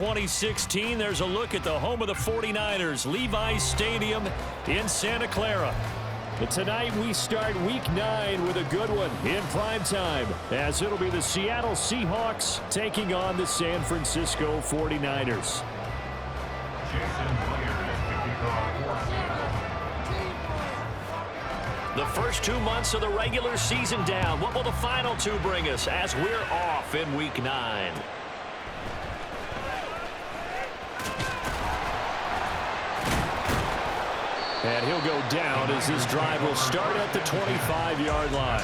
2016, there's a look at the home of the 49ers, Levi's Stadium in Santa Clara. But tonight we start Week 9 with a good one in prime time, as it'll be the Seattle Seahawks taking on the San Francisco 49ers. The first 2 months of the regular season down. What will the final 2 bring us as we're off in Week 9? And he'll go down as this drive will start at the 25-yard line.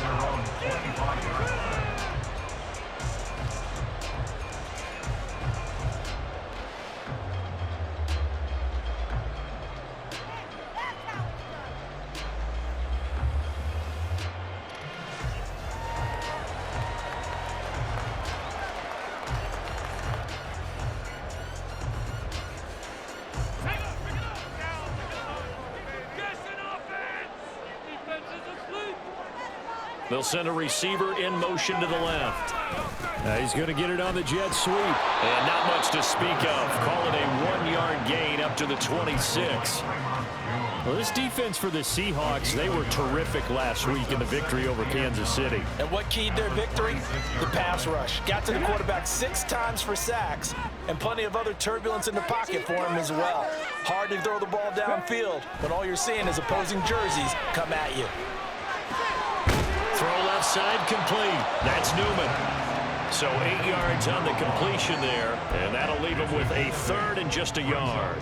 They'll send a receiver in motion to the left. He's going to get it on the jet sweep. And not much to speak of. Call it a 1-yard gain up to the 26. Well, this defense for the Seahawks, they were terrific last week in the victory over Kansas City. And what keyed their victory? The pass rush. Got to the quarterback 6 times for sacks, and plenty of other turbulence in the pocket for him as well. Hard to throw the ball downfield when all you're seeing is opposing jerseys come at you. Throw left side complete. That's Newman. So 8 yards on the completion there, and that'll leave him with a 3rd and just a yard.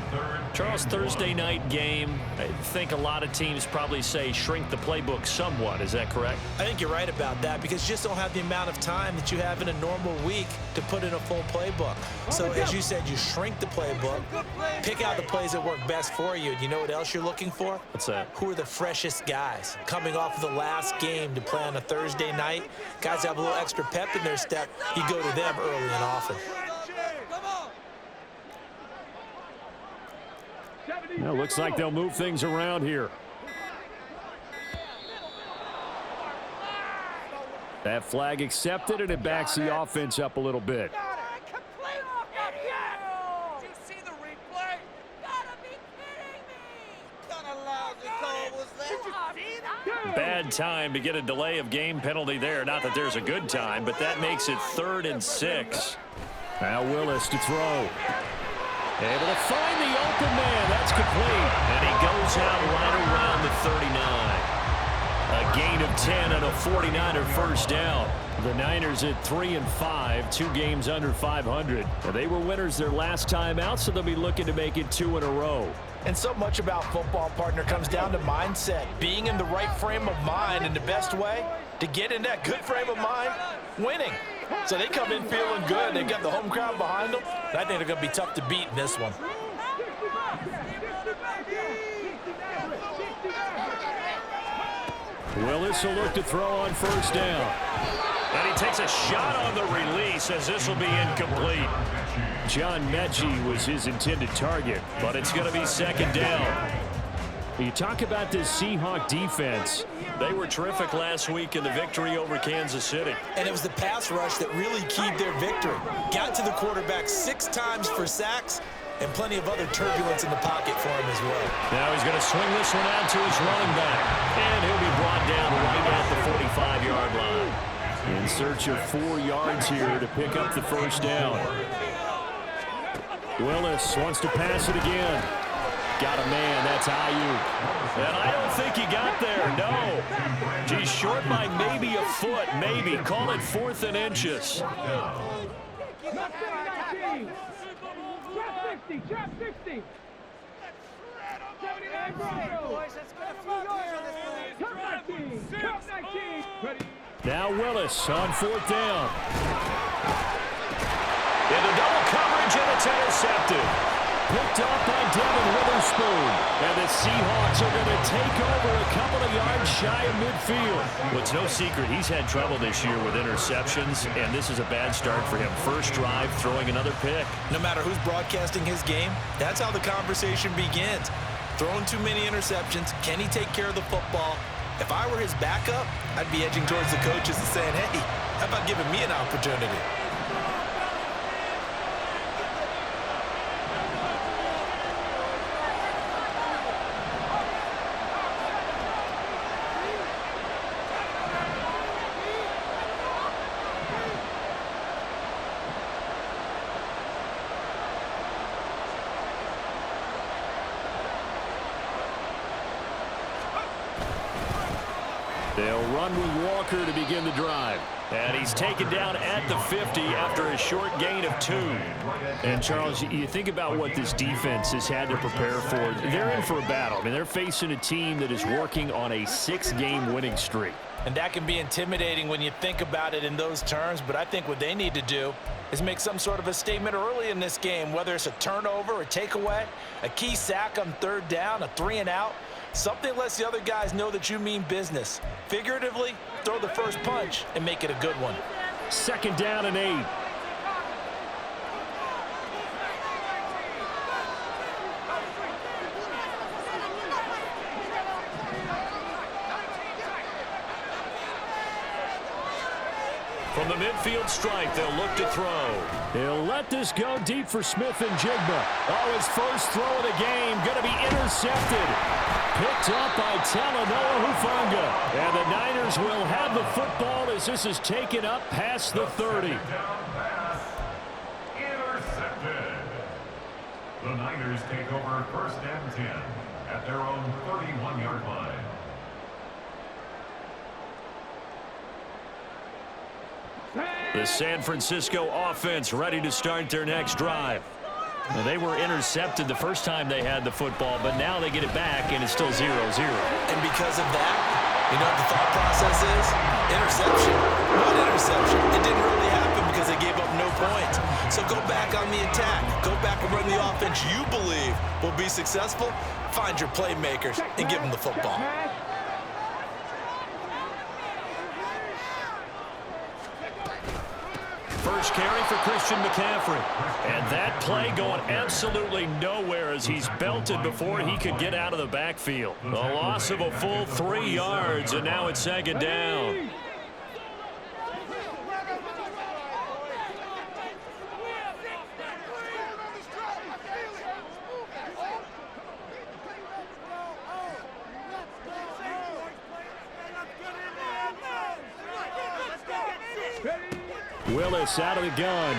Charles, Thursday night game, I think a lot of teams probably say shrink the playbook somewhat. Is that correct? I think you're right about that because you just don't have the amount of time that you have in a normal week to put in a full playbook. So as you said, you shrink the playbook, pick out the plays that work best for you. And you know what else you're looking for? What's that? Who are the freshest guys coming off of the last game to play on a Thursday night? Guys have a little extra pep in their step. You go to them early and often. Well, looks like they'll move things around here. That flag accepted, and it backs the offense up a little bit. Bad time to get a delay of game penalty there. Not that there's a good time, but that makes it 3rd and 6. Now Willis to throw. Able to find the open man. That's complete. And he goes out right around the 39. A gain of 10 and a 49er first down. The Niners at 3-5, 2 games under 500. They were winners their last time out, so they'll be looking to make it 2 in a row. And so much about football, partner, comes down to mindset. Being in the right frame of mind, and the best way to get in that good frame of mind, winning. So they come in feeling good. They've got the home crowd behind them. And I think they're going to be tough to beat in this one. Willis will look to throw on first down. And he takes a shot on the release as this will be incomplete. John Mechie was his intended target, but it's going to be 2nd down. You talk about this Seahawk defense. They were terrific last week in the victory over Kansas City. And it was the pass rush that really keyed their victory. Got to the quarterback 6 times for sacks and plenty of other turbulence in the pocket for him as well. Now he's going to swing this one out to his running back. And he'll be brought down right at the 45-yard line. In search of 4 yards here to pick up the first down. Willis wants to pass it again. Got a man. That's Ayuk. And I don't think he got there. No. He's short by maybe a foot. Maybe. Call it 4th and inches. Drop 60. Now Willis on 4th down. Into double coverage, and it's intercepted. Picked up by Devin Witherspoon. And the Seahawks are going to take over a couple of yards shy of midfield. Well, it's no secret he's had trouble this year with interceptions, and this is a bad start for him. First drive, throwing another pick. No matter who's broadcasting his game, that's how the conversation begins. Throwing too many interceptions. Can he take care of the football? If I were his backup, I'd be edging towards the coaches and saying, hey, how about giving me an opportunity? They'll run with Walker to begin the drive. And he's taken down at the 50 after a short gain of 2. And, Charles, you think about what this defense has had to prepare for. They're in for a battle. I mean, they're facing a team that is working on a 6-game winning streak. And that can be intimidating when you think about it in those terms. But I think what they need to do is make some sort of a statement early in this game, whether it's a turnover, a takeaway, a key sack on 3rd down, a 3-and-out. Something lets the other guys know that you mean business. Figuratively, throw the first punch and make it a good one. 2nd down and 8. From the midfield stripe, they'll look to throw. He'll let this go deep for Smith and Jigba. Oh, his first throw of the game going to be intercepted. Picked up by Talanoa Hufanga. And the Niners will have the football as this is taken up past the 30. Intercepted. The Niners take over 1st and 10 at their own 31-yard line. The San Francisco offense ready to start their next drive. Well, they were intercepted the first time they had the football, but now they get it back, and it's still 0-0. And because of that, you know what the thought process is? Interception. What interception? It didn't really happen because they gave up no points. So go back on the attack. Go back and run the offense you believe will be successful. Find your playmakers and give them the football. First carry for Christian McCaffrey. And that play going absolutely nowhere as he's belted before he could get out of the backfield. A loss of a full 3 yards, and now it's 2nd down. Willis out of the gun.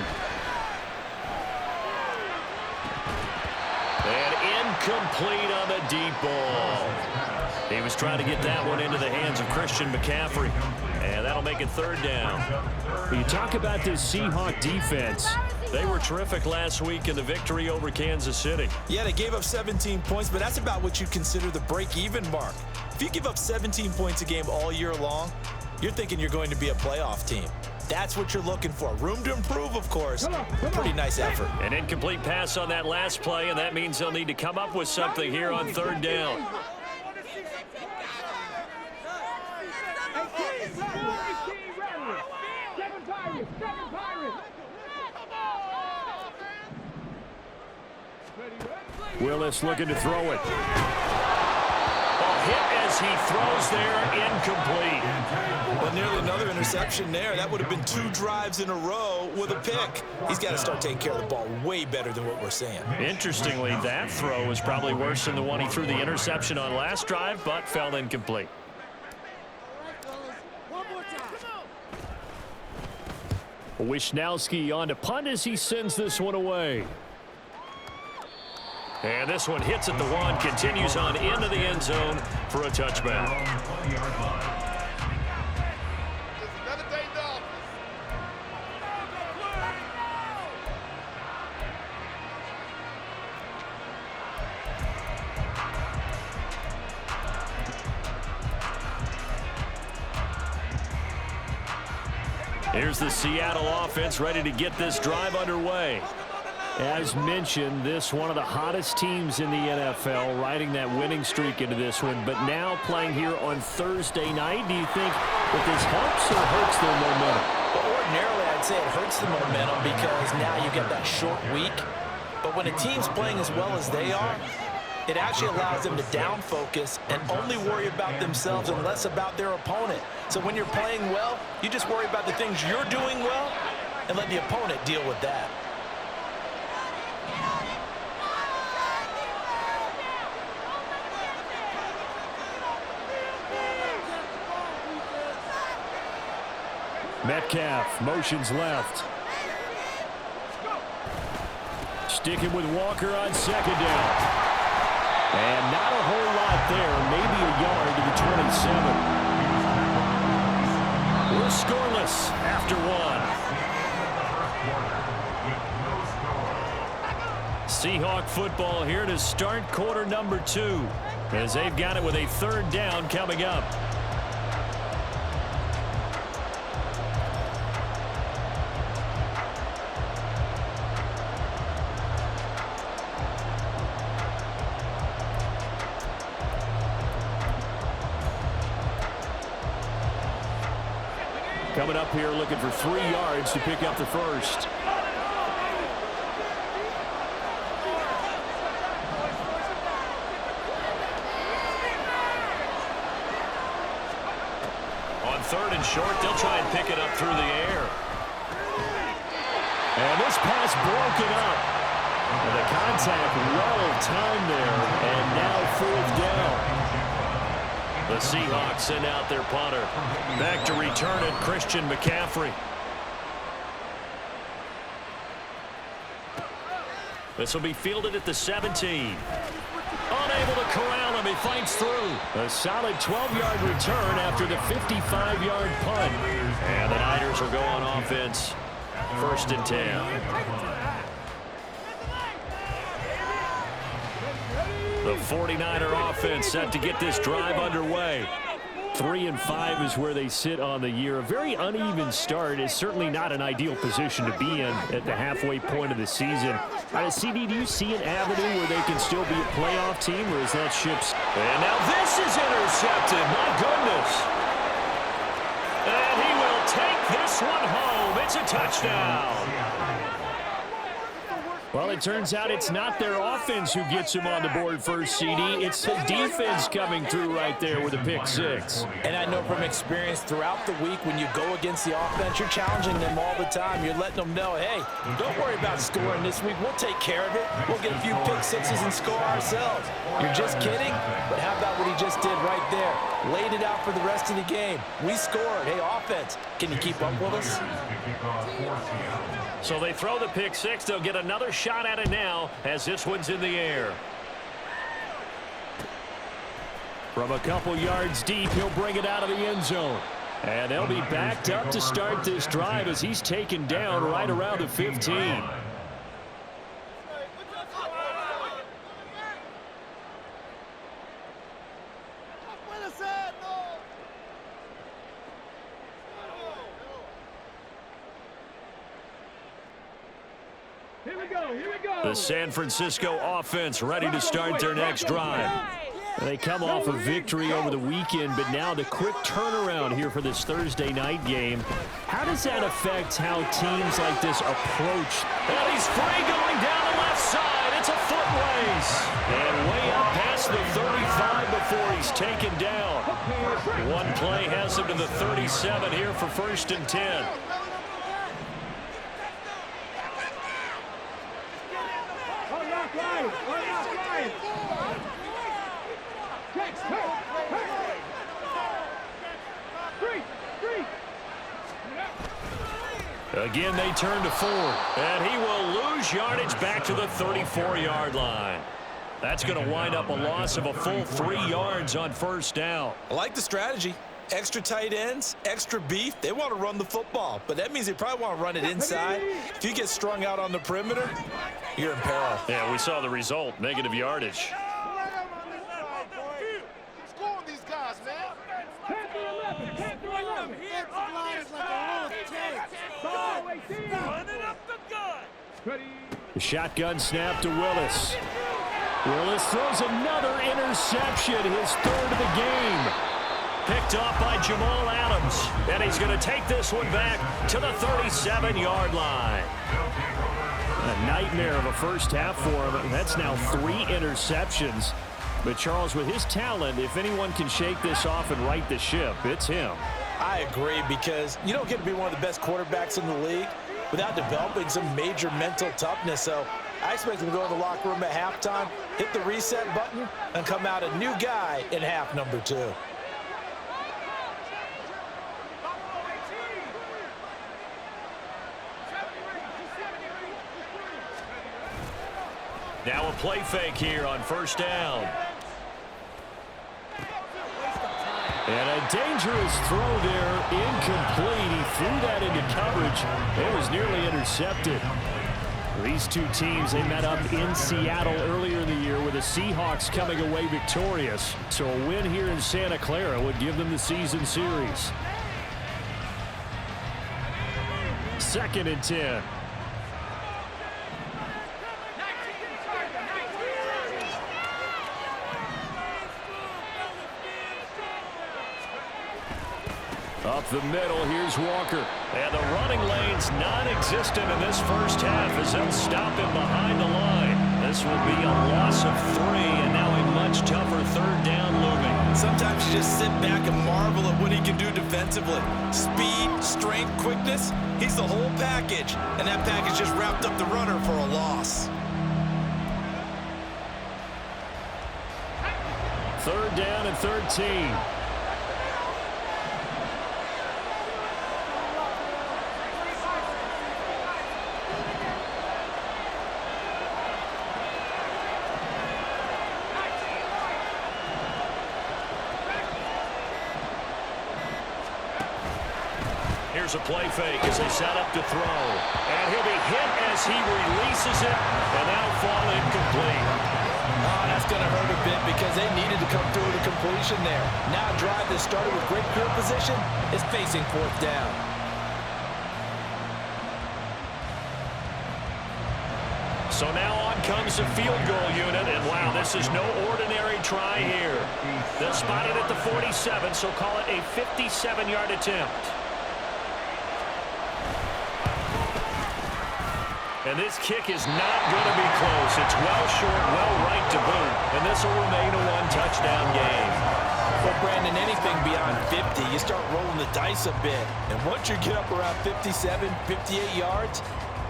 And incomplete on the deep ball. He was trying to get that one into the hands of Christian McCaffrey. And that'll make it 3rd down. When you talk about this Seahawks defense, they were terrific last week in the victory over Kansas City. Yeah, they gave up 17 points, but that's about what you consider the break-even mark. If you give up 17 points a game all year long, you're thinking you're going to be a playoff team. That's what you're looking for. Room to improve, of course. Pretty nice effort. An incomplete pass on that last play, and that means they'll need to come up with something here on 3rd down. Willis looking to throw it. Hit as he throws there, incomplete. Well, nearly another interception there. That would have been 2 drives in a row with a pick. He's got to start taking care of the ball way better than what we're seeing. Interestingly, that throw was probably worse than the one he threw the interception on last drive, but fell incomplete. Wishnowski on to punt as he sends this one away. And this one hits at the 1, continues on into the end zone for a touchback. Here's the Seattle offense ready to get this drive underway. As mentioned, this one of the hottest teams in the NFL, riding that winning streak into this one, but now playing here on Thursday night. Do you think that this helps or hurts their momentum? Well, ordinarily, I'd say it hurts the momentum because now you get that short week. But when a team's playing as well as they are, it actually allows them to down focus and only worry about themselves and less about their opponent. So when you're playing well, you just worry about the things you're doing well and let the opponent deal with that. Metcalf motions left. Sticking with Walker on 2nd down. And not a whole lot there, maybe a yard to the 27. Still scoreless after one. Seahawk football here to start quarter number 2 as they've got it with a third down coming up. Coming up here looking for 3 yards to pick up the first. On 3rd and short, they'll try and pick it up through the air. And this pass broken up. And the contact well timed there. And now 4th down. The Seahawks send out their punter. Back to return it, Christian McCaffrey. This will be fielded at the 17. Unable to corral him. He fights through. A solid 12-yard return after the 55-yard punt. And the Niners will go on offense. 1st and 10. The 49er offense set to get this drive underway. 3-5 is where they sit on the year. A very uneven start is certainly not an ideal position to be in at the halfway point of the season. CD, do you see an avenue where they can still be a playoff team, or is that ship's? And now this is intercepted. My goodness. And he will take this one home. It's a touchdown. Well, it turns out it's not their offense who gets him on the board first, CD. It's the defense coming through right there with a pick 6. And I know from experience throughout the week when you go against the offense, you're challenging them all the time. You're letting them know, hey, don't worry about scoring this week. We'll take care of it. We'll get a few pick 6s and score ourselves. You're just kidding? But how about what he just did right there? Laid it out for the rest of the game. We scored. Hey, offense, can you keep up with us? So they throw the pick 6. They'll get another shot at it now as this one's in the air. From a couple yards deep, he'll bring it out of the end zone. And they'll be backed up to start this drive as he's taken down right around the 15. The San Francisco offense ready to start their next drive. They come off a victory over the weekend, but now the quick turnaround here for this Thursday night game. How does that affect how teams like this approach? And he's free going down the left side. It's a foot race. And way up past the 35 before he's taken down. One play has him to the 37 here for 1st and 10. Again, they turn to Ford, and he will lose yardage back to the 34-yard line. That's going to wind up a loss of a full 3 yards on 1st down. I like the strategy. Extra tight ends, extra beef. They want to run the football, but that means they probably want to run it inside. If you get strung out on the perimeter, you're in peril. Yeah, we saw the result, negative yardage. The shotgun snap to Willis. Willis throws another interception, his 3rd of the game. Picked off by Jamal Adams. And he's going to take this one back to the 37-yard line. A nightmare of a first half for him. That's now 3 interceptions. But Charles, with his talent, if anyone can shake this off and right the ship, it's him. I agree, because you don't get to be one of the best quarterbacks in the league without developing some major mental toughness. So I expect him to go in the locker room at halftime, hit the reset button, and come out a new guy in half number 2. Now a play fake here on 1st down. And a dangerous throw there, incomplete. He threw that into coverage. It was nearly intercepted. These two teams, they met up in Seattle earlier in the year with the Seahawks coming away victorious. So a win here in Santa Clara would give them the season series. 2nd and 10. Up the middle, here's Walker. And the running lane's non-existent in this first half as they'll stop him behind the line. This will be a loss of 3, and now a much tougher 3rd down looming. Sometimes you just sit back and marvel at what he can do defensively. Speed, strength, quickness, he's the whole package. And that package just wrapped up the runner for a loss. 3rd down and 13. Here's a play fake as they set up to throw. And he'll be hit as he releases it, and that'll fall incomplete. Oh, that's going to hurt a bit because they needed to come through with a completion there. Now a drive that started with great field position is facing 4th down. So now on comes the field goal unit, and wow, this is no ordinary try here. They'll spot it at the 47, so call it a 57-yard attempt. And this kick is not going to be close. It's well short, well right to boot. And this will remain a 1-touchdown game. Well, Brandon, anything beyond 50, you start rolling the dice a bit. And once you get up around 57, 58 yards,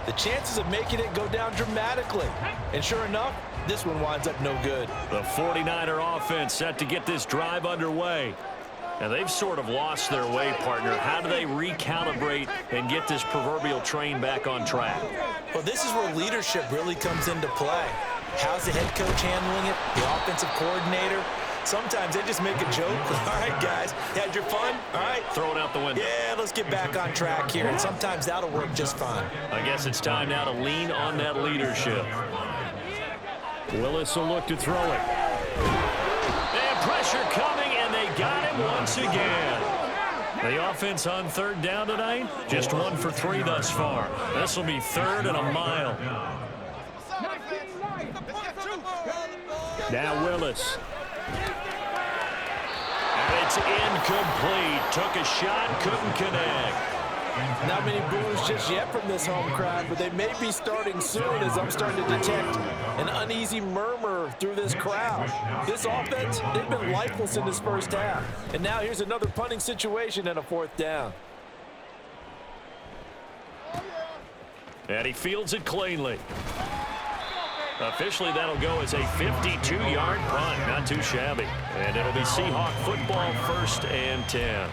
the chances of making it go down dramatically. And sure enough, this one winds up no good. The 49er offense set to get this drive underway. And they've sort of lost their way, partner. How do they recalibrate and get this proverbial train back on track? Well, this is where leadership really comes into play. How's the head coach handling it? The offensive coordinator? Sometimes they just make a joke. All right, guys, had your fun? All right. Throw it out the window. Yeah, let's get back on track here. And sometimes that'll work just fine. I guess it's time now to lean on that leadership. Willis will look to throw it. And pressure coming, and they got him once again. The offense on 3rd down tonight, just 1 for 3 thus far. This will be 3rd and a mile. Now Willis. And it's incomplete. Took a shot, couldn't connect. Not many boos just yet from this home crowd, but they may be starting soon as I'm starting to detect an uneasy murmur through this crowd. This offense, they've been lifeless in this first half. And now here's another punting situation and a 4th down. And he fields it cleanly. Officially, that'll go as a 52-yard punt. Not too shabby. And it'll be Seahawk football 1st and 10.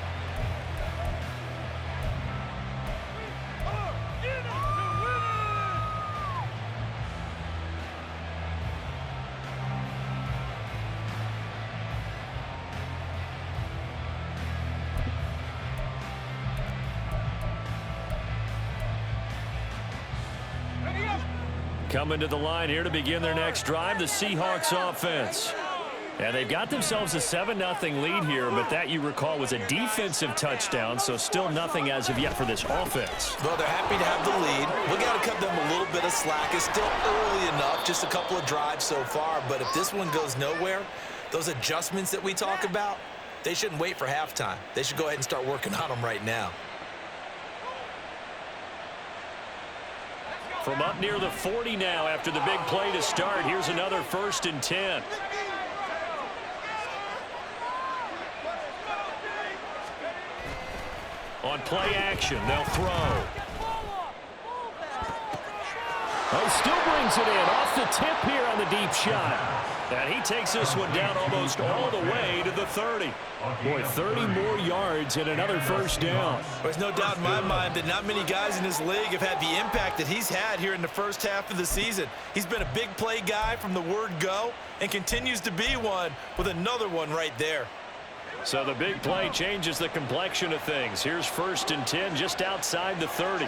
Coming to the line here to begin their next drive, the Seahawks offense. And they've got themselves a 7-0 lead here, but that, you recall, was a defensive touchdown, so still nothing as of yet for this offense. Well, they're happy to have the lead. We got to cut them a little bit of slack. It's still early enough, just a couple of drives so far, but if this one goes nowhere, those adjustments that we talk about, they shouldn't wait for halftime. They should go ahead and start working on them right now. From up near the 40 now after the big play to start, here's another 1st and 10. On play action, they'll throw. Oh, still brings it in off the tip here on the deep shot. And he takes this one down almost all the way to the 30. Boy, 30 more yards and another 1st down. There's no doubt in my mind that not many guys in this league have had the impact that he's had here in the first half of the season. He's been a big play guy from the word go and continues to be one with another one right there. So the big play changes the complexion of things. Here's 1st and 10 just outside the 30.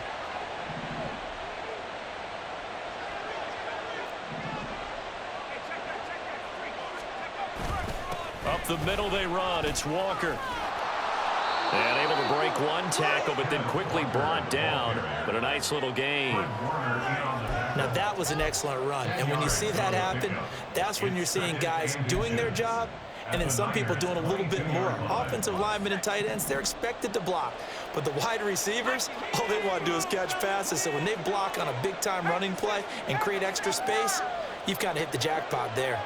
Up the middle they run. It's Walker. And able to break one tackle, but then quickly brought down. But a nice little gain. Now that was an excellent run. And when you see that happen, that's when you're seeing guys doing their job and then some people doing a little bit more. Offensive linemen and tight ends, they're expected to block. But the wide receivers, all they want to do is catch passes. So when they block on a big-time running play and create extra space, you've kind of hit the jackpot there.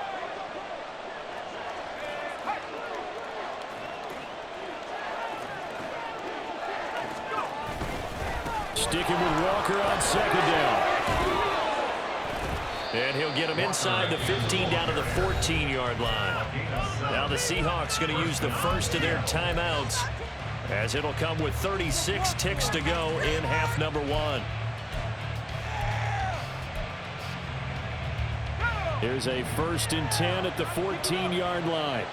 Sticking with Walker on 2nd down. And he'll get him inside the 15 down to the 14-yard line. Now the Seahawks going to use the first of their timeouts as it'll come with 36 ticks to go in half number 1. Here's a 1st and 10 at the 14-yard line.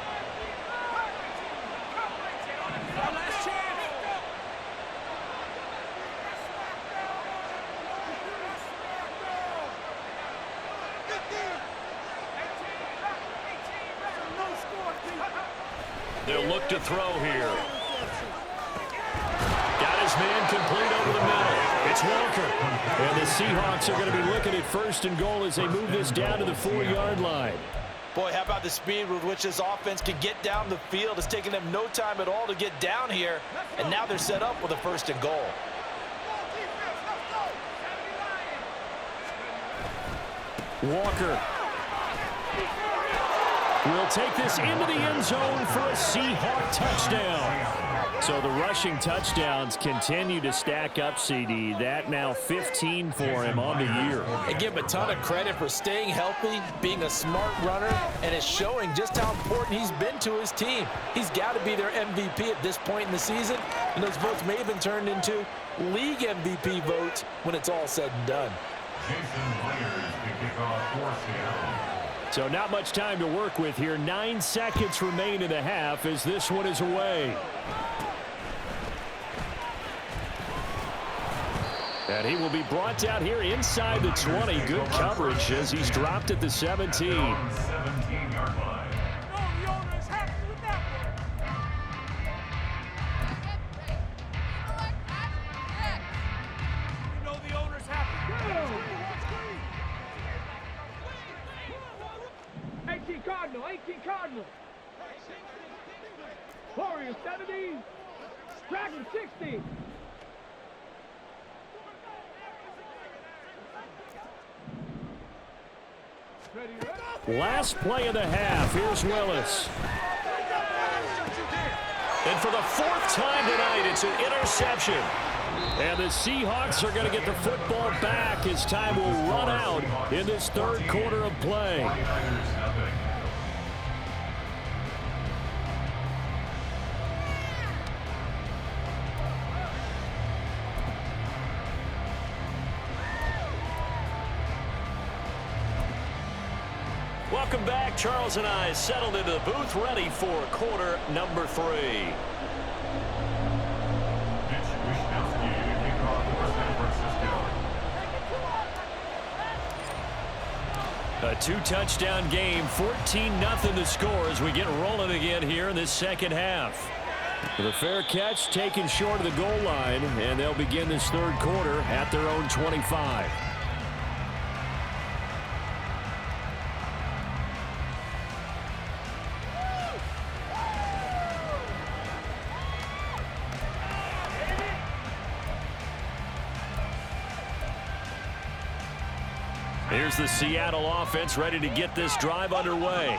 They'll look to throw here. Got his man complete over the middle. It's Walker. And the Seahawks are going to be looking at 1st and goal as they move this down to the 4-yard line. Boy, how about the speed with which this offense can get down the field? It's taking them no time at all to get down here. And now they're set up with a 1st and goal. Walker will take this into the end zone for a Seahawk touchdown. So the rushing touchdowns continue to stack up, CD. That now 15 for him on the year. And give him a ton of credit for staying healthy, being a smart runner, and it's showing just how important he's been to his team. He's got to be their MVP at this point in the season, and those votes may have been turned into league MVP votes when it's all said and done. Jason Myers to kick off for Seattle. So not much time to work with here. 9 seconds remain in the half as this one is away. And he will be brought down here inside the 20. Good coverage as he's dropped at the 17. 17-yard line. Cardinal. Warriors 70. Dragon 60. Last play of the half. Here's Willis. And for the 4th time tonight, it's an interception. And the Seahawks are going to get the football back as time will run out in this 3rd quarter of play. Welcome back. Charles and I settled into the booth, ready for quarter number 3. A 2-touchdown game, 14-0 the score as we get rolling again here in this second half. With a fair catch taken short of the goal line, and they'll begin this 3rd quarter at their own 25. Here's the Seattle offense ready to get this drive underway.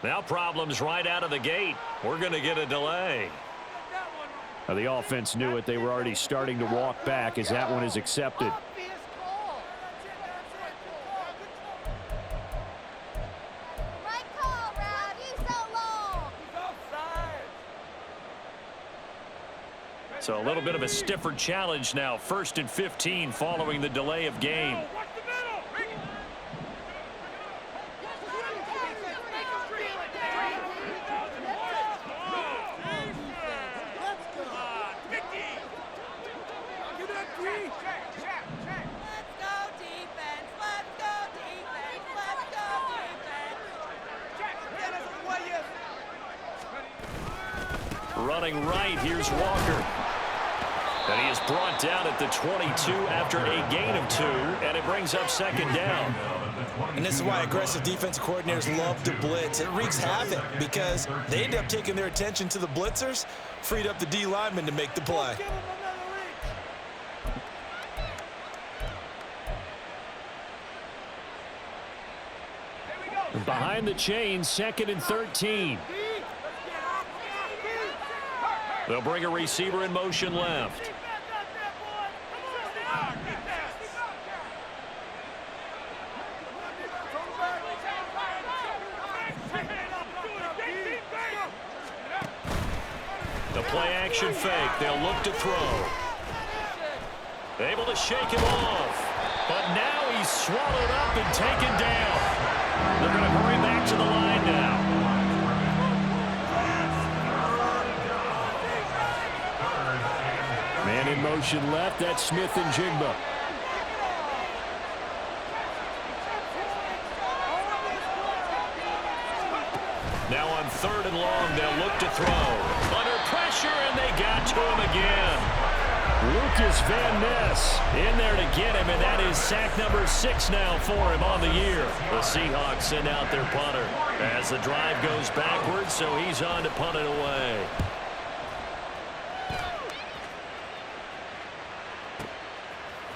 Now problems right out of the gate. We're going to get a delay. That one Now, the offense knew it. They were already starting to walk back as that one is accepted. So a little bit of a stiffer challenge now. 1st and 15 following the delay of game. Running right, here's Walker. And he is brought down at the 22 after a gain of 2, and it brings up 2nd down. And this is why aggressive defensive coordinators love to blitz. It wreaks havoc because they end up taking their attention to the blitzers, freed up the D lineman to make the play. Behind the chains, 2nd and 13. They'll bring a receiver in motion left. The play action fake. They'll look to throw. Able to shake him off. But now he's swallowed up and taken down. They're going to hurry back to the line now. Man in motion left. That's Smith and Jigba. Now on 3rd and long, they'll look to throw. Under pressure, and they got to him again. Lucas Van Ness in there to get him, and that is sack number 6 now for him on the year. The Seahawks send out their punter as the drive goes backwards, so he's on to punt it away.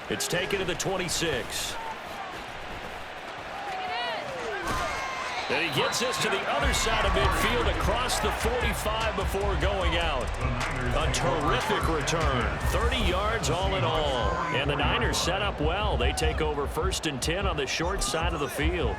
It's taken to the 26. And he gets us to the other side of midfield across the 45 before going out. A terrific return. 30 yards all in all. And the Niners set up well. They take over 1st and 10 on the short side of the field.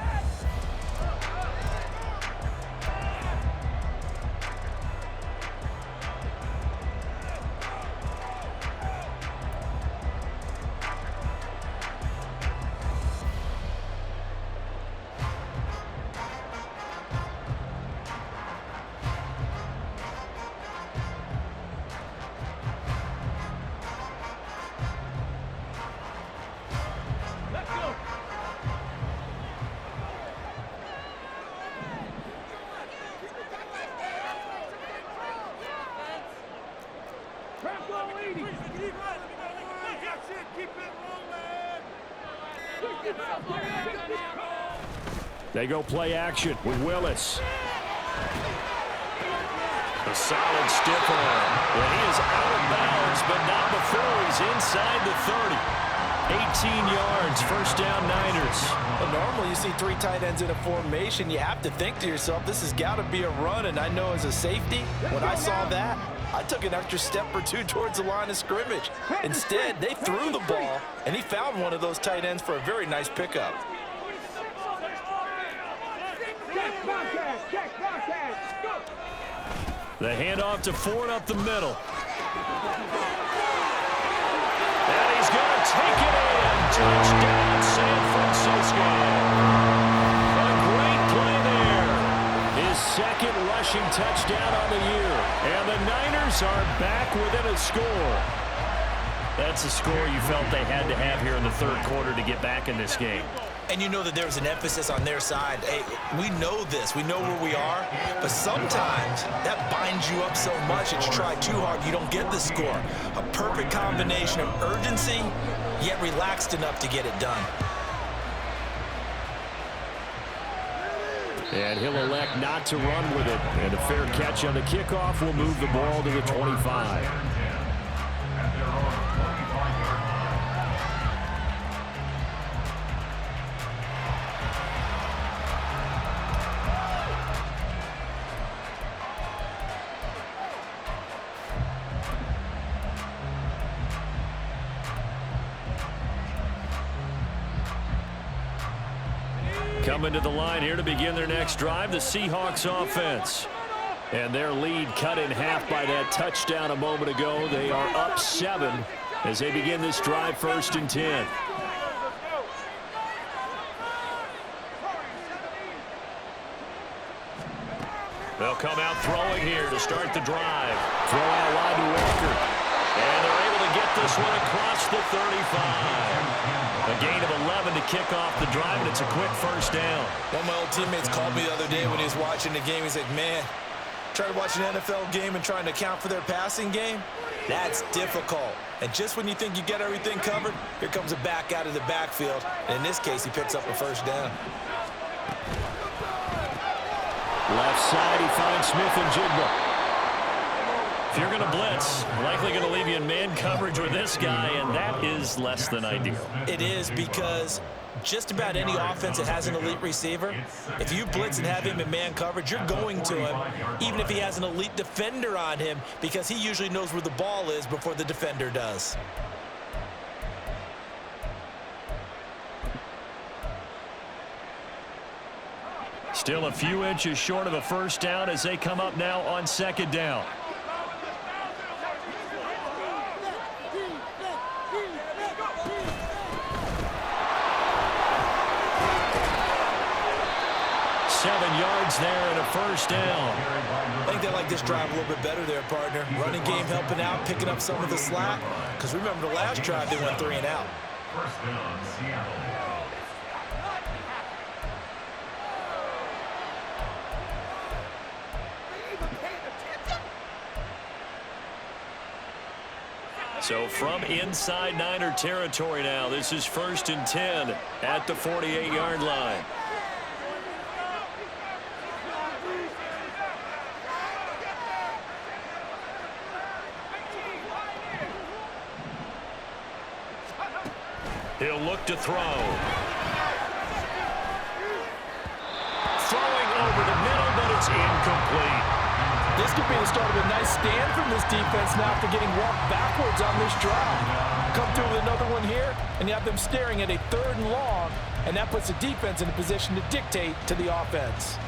They go play action with Willis. A solid stiff arm. And he is out of bounds, but not before he's inside the 30. 18 yards, 1st down Niners. Well, normally you see 3 tight ends in a formation. You have to think to yourself, this has got to be a run. And I know as a safety, when I saw that, I took an extra step or 2 towards the line of scrimmage. Instead, they threw the ball, and he found one of those tight ends for a very nice pickup. The handoff to Ford up the middle. And he's going to take it in. Touchdown, San Francisco. A great play there. His 2nd rushing touchdown on the year. And the Niners are back within a score. That's a score you felt they had to have here in the 3rd quarter to get back in this game. And you know that there's an emphasis on their side. Hey, we know this. We know where we are. But sometimes that binds you up so much that you try too hard, you don't get the score. A perfect combination of urgency, yet relaxed enough to get it done. And he'll elect not to run with it. And a fair catch on the kickoff will move the ball to the 25. Coming to the line here to begin their next drive, the Seahawks offense. And their lead cut in half by that touchdown a moment ago. They are up 7 as they begin this drive, 1st and 10. They'll come out throwing here to start the drive. Throw out wide to Walker. And they're able to get this one across the 35. A gain of 11 to kick off the drive, and it's a quick 1st down. One of my old teammates called me the other day when he was watching the game. He's like, man, trying to watch an NFL game and trying to account for their passing game, that's difficult. And just when you think you get everything covered, here comes a back out of the backfield. And in this case, he picks up a 1st down. Left side, he finds Smith and Jigba. If you're going to blitz, likely going to leave you in man coverage with this guy, and that is less than ideal. It is, because just about any offense that has an elite receiver, if you blitz and have him in man coverage, you're going to him, even if he has an elite defender on him, because he usually knows where the ball is before the defender does. Still a few inches short of a 1st down as they come up now on 2nd down. Yards there and a 1st down. I think they like this drive a little bit better there, partner. Running game helping out, picking up some of the slack. Because remember, the last drive, they went 3 and out. 1st down, Seattle. So from inside Niner territory now, this is 1st and 10 at the 48-yard line. He'll look to throw. Throwing over the middle, but it's incomplete. This could be the start of a nice stand from this defense now after getting walked backwards on this drive. Come through with another one here, and you have them staring at a 3rd and long, and that puts the defense in a position to dictate to the offense.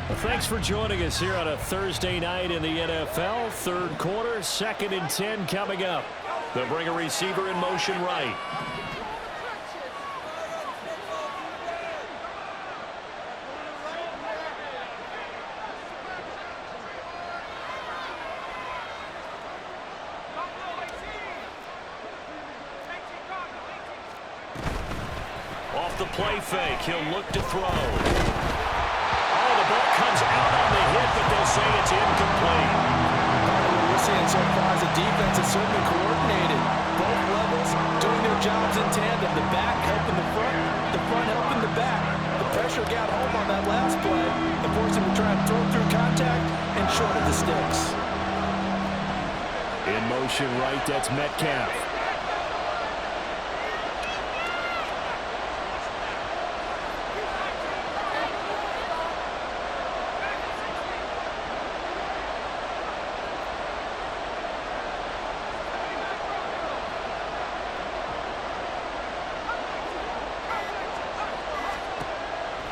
Well, thanks for joining us here on a Thursday night in the NFL. 3rd quarter, 2nd and 10 coming up. They'll bring a receiver in motion right. Off the play fake, he'll look to throw. Oh, the ball comes out on the hit, but they'll say it's incomplete. What we're seeing so far is the defense is certainly coordinated. Both levels doing their jobs in tandem. The back helping the front helping the back. The pressure got home on that last play and forced him to try and throw through contact and short of the sticks. In motion right, that's Metcalf.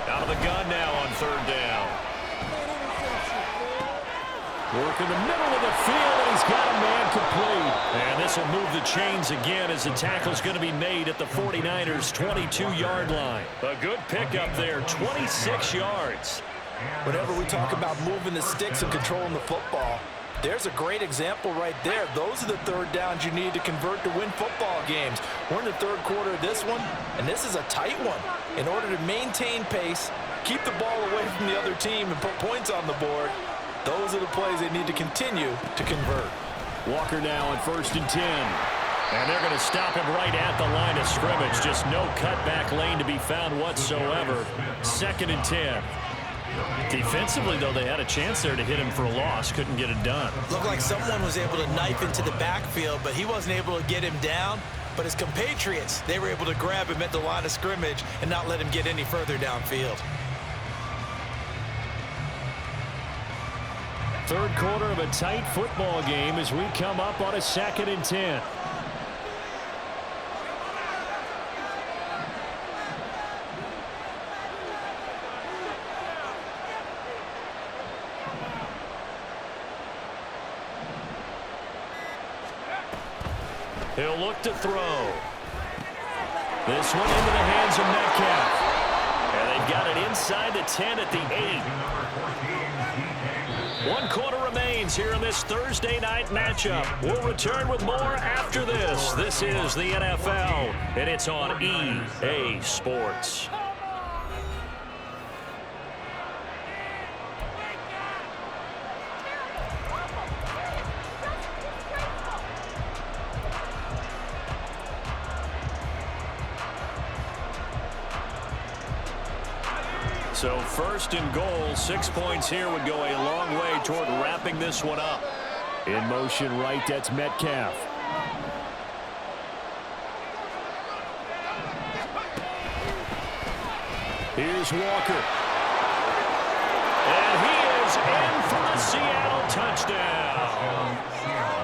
Out of the gun now on 3rd down. Work in the middle of the field, and he's got a man complete. And this will move the chains again as the tackle's going to be made at the 49ers' 22-yard line. A good pickup there, 26 yards. Whenever we talk about moving the sticks and controlling the football, there's a great example right there. Those are the 3rd downs you need to convert to win football games. We're in the 3rd quarter of this one, and this is a tight one. In order to maintain pace, keep the ball away from the other team, and put points on the board, those are the plays they need to continue to convert. Walker now on 1st and 10. And they're going to stop him right at the line of scrimmage. Just no cutback lane to be found whatsoever. 2nd and 10. Defensively, though, they had a chance there to hit him for a loss. Couldn't get it done. Looked like someone was able to knife into the backfield, but he wasn't able to get him down. But his compatriots, they were able to grab him at the line of scrimmage and not let him get any further downfield. 3rd quarter of a tight football game as we come up on a 2nd and 10. He'll look to throw. This one into the hands of Metcalf. And they've got it inside the 10 at the 8. 1 quarter remains here in this Thursday night matchup. We'll return with more after this. This is the NFL, and it's on EA Sports. So first and goal, 6 points here would go a long way toward wrapping this one up. In motion right, that's Metcalf. Here's Walker. And he is in for the Seattle touchdown.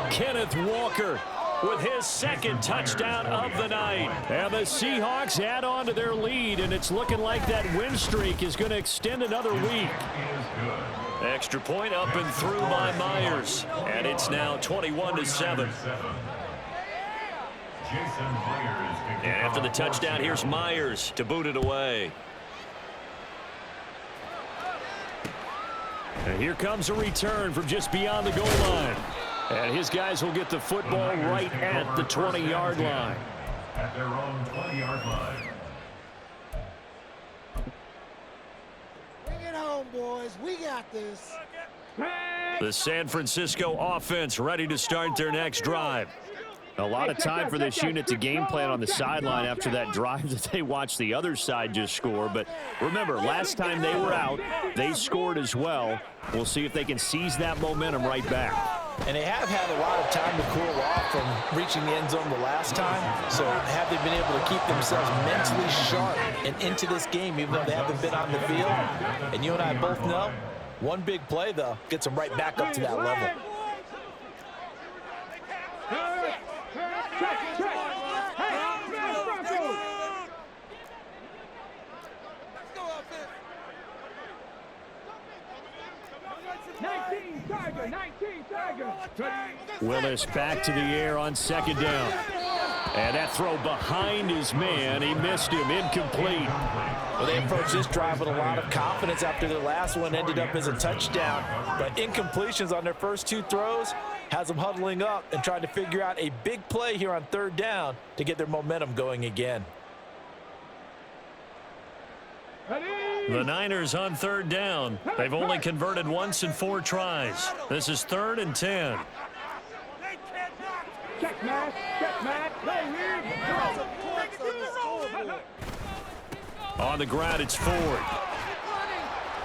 Kenneth Walker with his second touchdown of the night. And the Seahawks add on to their lead, and it's looking like that win streak is going to extend another week. Extra point up and through by Myers. And it's now 21-7. And after the touchdown, here's Myers to boot it away. And here comes a return from just beyond the goal line. And his guys will get the football right at the 20-yard line. At their own 20-yard line. Bring it home, boys. We got this. The San Francisco offense ready to start their next drive. A lot of time for this unit to game plan on the sideline after that drive that they watched the other side just score. But remember, last time they were out, they scored as well. We'll see if they can seize that momentum right back. And they have had a lot of time to cool off from reaching the end zone the last time. So have they been able to keep themselves mentally sharp and into this game, even though they haven't been on the field? And you and I both know, one big play, though, gets them right back up to that level. Willis back to the air on second down. And that throw behind his man. He missed him. Incomplete. Well, they approached this drive with a lot of confidence after their last one ended up as a touchdown. But incompletions on their first 2 throws has them huddling up and trying to figure out a big play here on third down to get their momentum going again. The Niners on third down. They've only converted once in 4 tries. This is 3rd and 10. Check, Matt. Check, Matt. Play here. On the ground, it's Ford.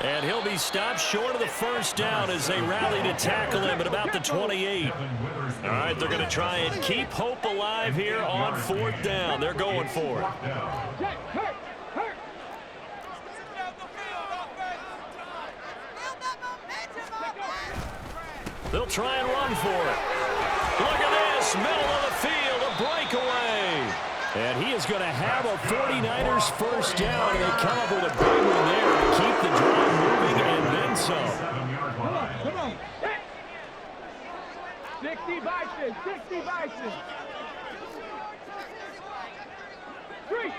And he'll be stopped short of the first down as they rally to tackle him at about the 28. All right, they're going to try and keep hope alive here on 4th down. They're going for it. They'll try and run for it. Look at this, middle of the field, a breakaway. And he is going to have a 49ers first down, and they come up with a big one there to keep the drive moving and then some. Come on. 60 Bison, 60 Bison. 3.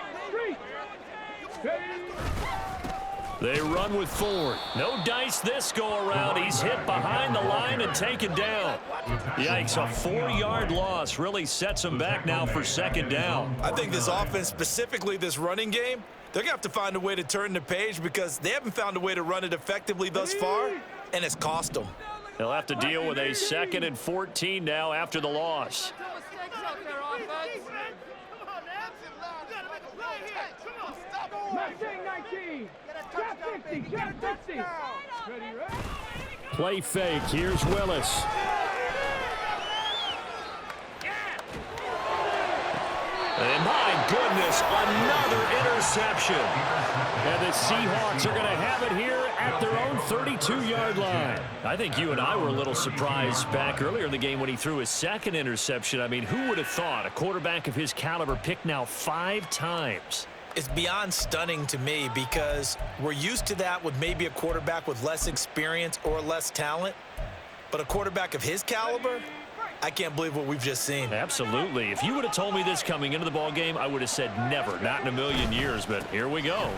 They run with Ford. No dice this go-around. He's hit behind the line and taken down. Yikes, a 4-yard loss really sets him back now for second down. I think this offense, specifically this running game, they're going to have to find a way to turn the page because they haven't found a way to run it effectively thus far, and it's cost them. They'll have to deal with a 2nd and 14 now after the loss. Mustang 19. Trap 50. Trap 50. Ready, right? Play fake. Here's Willis. And my goodness, another interception. And the Seahawks are going to have it here at their own 32-yard line. I think you and I were a little surprised back earlier in the game when he threw his 2nd interception. I mean, who would have thought a quarterback of his caliber picked now 5 times? It's beyond stunning to me because we're used to that with maybe a quarterback with less experience or less talent. But a quarterback of his caliber, I can't believe what we've just seen. Absolutely. If you would have told me this coming into the ball game, I would have said never, not in a million years, but here we go.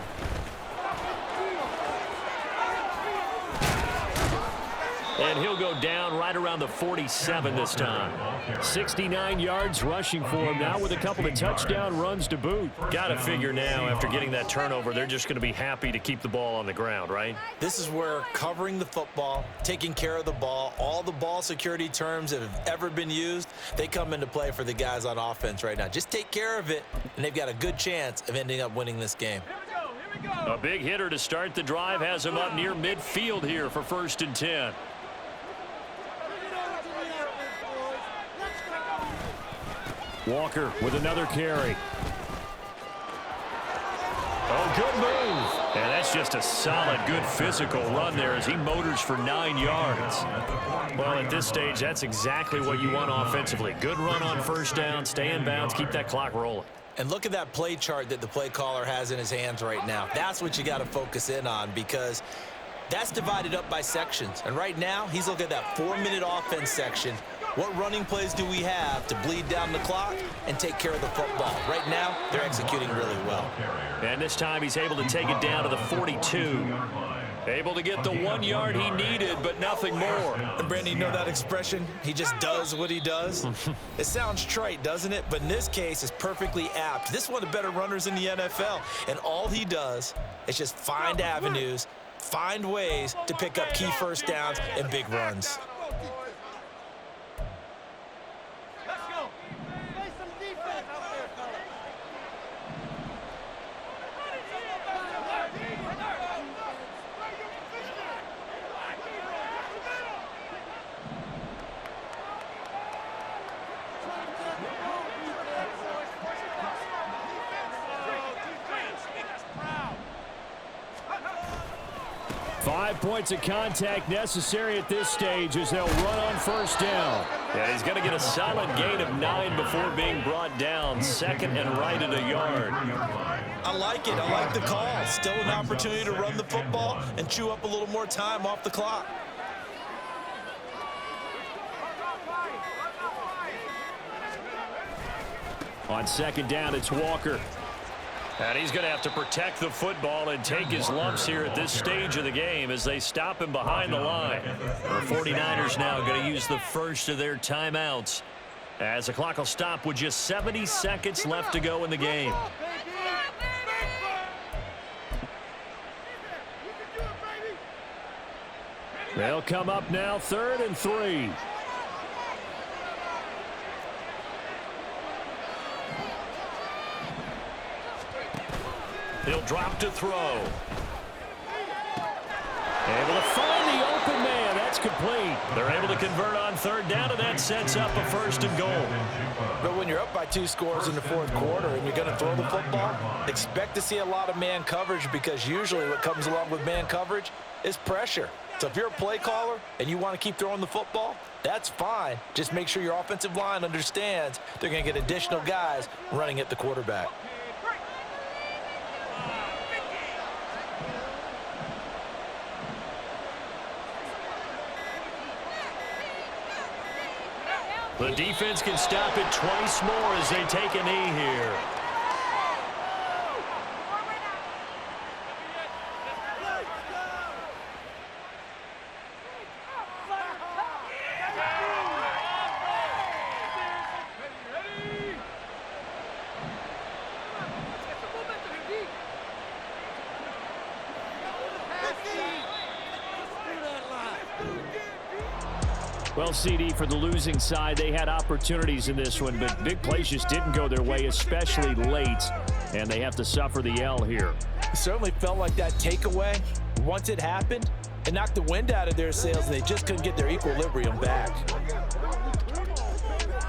And he'll go down right around the 47 this time. 69 yards rushing for him now with a couple of touchdown runs to boot. Got to figure now after getting that turnover, they're just going to be happy to keep the ball on the ground, right? This is where covering the football, taking care of the ball, all the ball security terms that have ever been used, they come into play for the guys on offense right now. Just take care of it, and they've got a good chance of ending up winning this game. A big hitter to start the drive has him up near midfield here for 1st and 10. Walker with another carry. Oh, good move. And that's just a solid, good physical run there as he motors for 9 yards. Well, at this stage, that's exactly what you want offensively. Good run on 1st down, stay in bounds, keep that clock rolling. And look at that play chart that the play caller has in his hands right now. That's what you got to focus in on because that's divided up by sections. And right now, he's looking at that 4-minute offense section. What running plays do we have to bleed down the clock and take care of the football? Right now, they're executing really well. And this time he's able to take it down to the 42. Able to get the 1 yard he needed, but nothing more. And Brandon, you know that expression? He just does what he does? It sounds trite, doesn't it? But in this case, it's perfectly apt. This is one of the better runners in the NFL. And all he does is just find avenues, find ways to pick up key 1st downs and big runs. Points of contact necessary at this stage as they'll run on 1st down. Yeah, he's going to get a solid gain of 9 before being brought down. 2nd and right at a yard. I like it. I like the call. Still an opportunity to run the football and chew up a little more time off the clock. On 2nd down, it's Walker. And he's going to have to protect the football and take his lumps here at this stage of the game as they stop him behind the line. The 49ers now going to use the first of their timeouts as the clock will stop with just 70 seconds left to go in the game. They'll come up now 3rd and 3. He'll drop to throw. Able to find the open man. That's complete. They're able to convert on 3rd down, and that sets up a 1st and goal. But when you're up by 2 scores in the 4th quarter and you're going to throw the football, expect to see a lot of man coverage because usually what comes along with man coverage is pressure. So if you're a play caller and you want to keep throwing the football, that's fine. Just make sure your offensive line understands they're going to get additional guys running at the quarterback. The defense can stop it twice more as they take a knee here. Well, CD, for the losing side, they had opportunities in this one, but big plays just didn't go their way, especially late, and they have to suffer the L here. It certainly felt like that takeaway, once it happened, it knocked the wind out of their sails, and they just couldn't get their equilibrium back.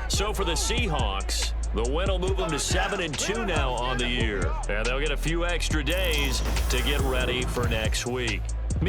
So for the Seahawks, the win will move them to 7-2 now on the year, and they'll get a few extra days to get ready for next week.